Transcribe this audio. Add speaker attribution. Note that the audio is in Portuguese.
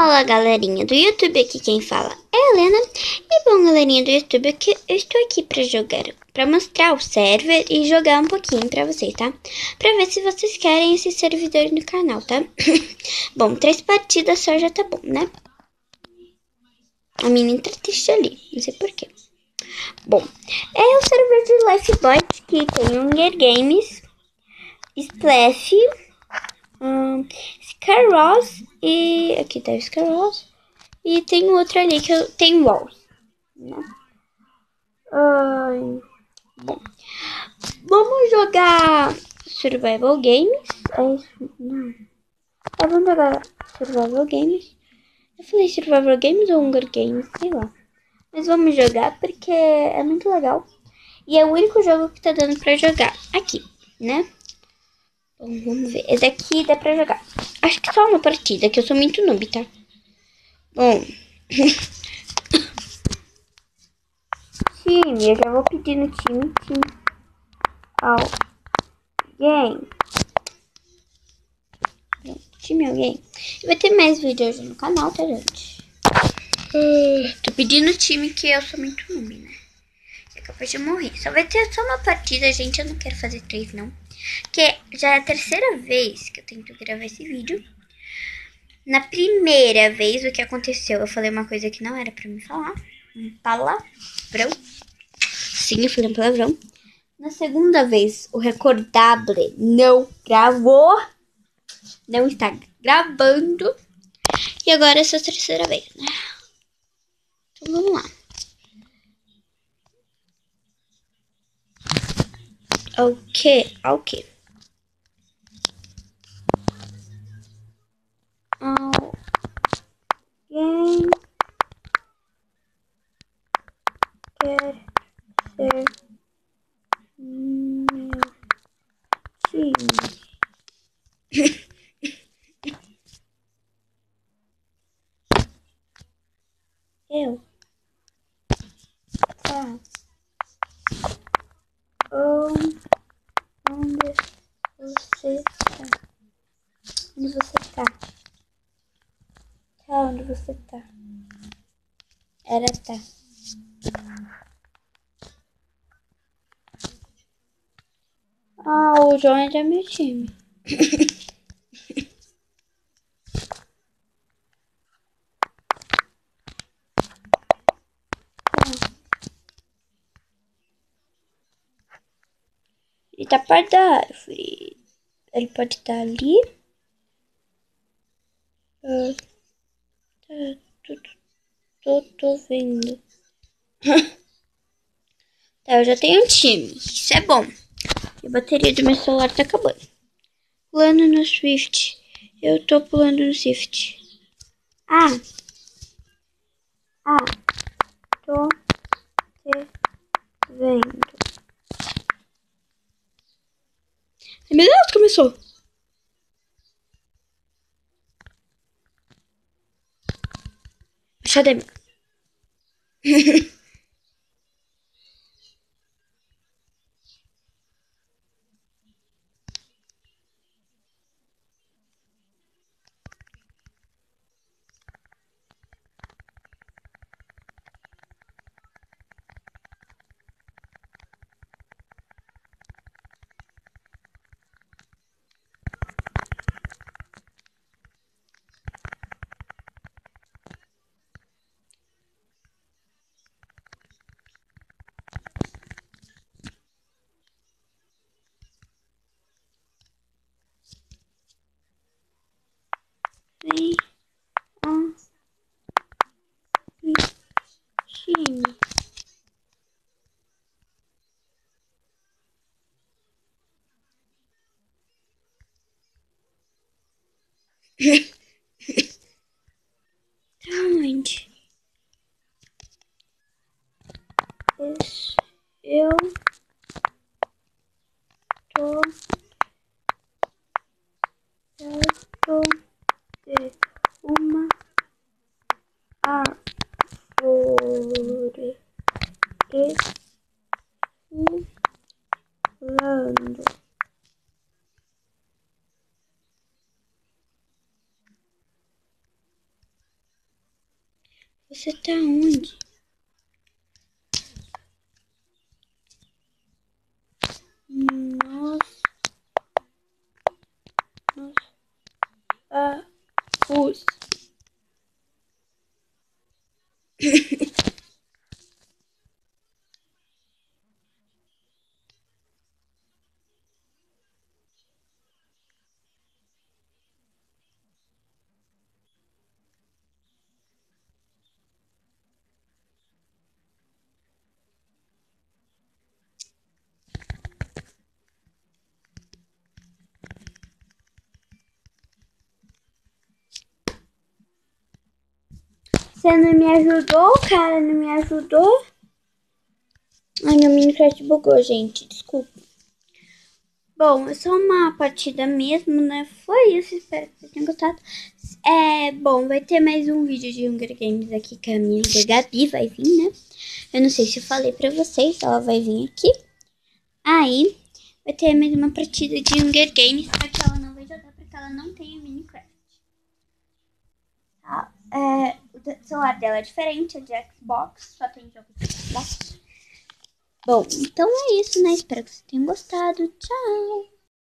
Speaker 1: Olá, galerinha do YouTube, aqui quem fala é a Helena. E bom, galerinha do YouTube, eu estou aqui para jogar, para mostrar o server e jogar um pouquinho para vocês, tá? Para ver se vocês querem esse servidor no canal, tá? Bom, 3 partidas só já tá bom, né? A menina tá triste ali, não sei porquê. Bom, é o server de Lifeboat, que tem Hunger Games, Splash, Scaros e... aqui tá o Scaros. E tem outro ali que eu tenho Walls, né? Bom, vamos jogar Survival Games. É isso? Não. Vamos jogar Survival Games. Eu falei Survival Games ou Hunger Games? Sei lá. Mas vamos jogar porque é muito legal. E é o único jogo que tá dando pra jogar aqui, né? Bom, vamos ver. Esse aqui dá pra jogar. Acho que só uma partida, que eu sou muito noob, tá? Bom. Time, eu já vou pedir no time. Alguém. Time alguém. Vai ter mais vídeos no canal, tá, gente? Tô pedindo time que eu sou muito noob, né? É capaz de morrer. Só vai ter só uma partida, gente. Eu não quero fazer 3, não. Porque já é a terceira vez que eu tento gravar esse vídeo. Na primeira vez, o que aconteceu? Eu falei uma coisa que não era pra me falar. Um palavrão. Sim, eu falei um palavrão. Na segunda vez, o Recordable não gravou. Não está gravando. E agora essa é a terceira vez, né? Então vamos lá. Ok. Alguém quer ser meu time? Eu? Tá. Onde você tá? Onde você tá? Tá, onde você tá? Era tá. O João é meu time. Ele tá perto da árvore. Ele pode estar ali. Tô vendo. Tá, eu já tenho um time. Isso é bom. E a bateria do meu celular tá acabando. Pulando no Swift. Eu tô pulando no Swift. Tô te vendo. Meu Deus, começou. Academia. Vem time. Onde? Eu tô perto de uma árvore e pulando. Você tá onde? Nossa. Nossa. Os. Você não me ajudou, cara? Não me ajudou? Ai, meu Minecraft bugou, gente. Desculpa. Bom, é só uma partida mesmo, né? Foi isso. Espero que vocês tenham gostado. Bom, vai ter mais um vídeo de Hunger Games aqui que a minha amiga Gabi vai vir, né? Eu não sei se eu falei pra vocês, ela vai vir aqui. Aí, vai ter mais uma partida de Hunger Games, só que ela não vai jogar porque ela não tem o Minecraft. Tá? O celular dela é diferente, é de Xbox, só tem jogo de Xbox. Bom, então é isso, né? Espero que vocês tenham gostado. Tchau!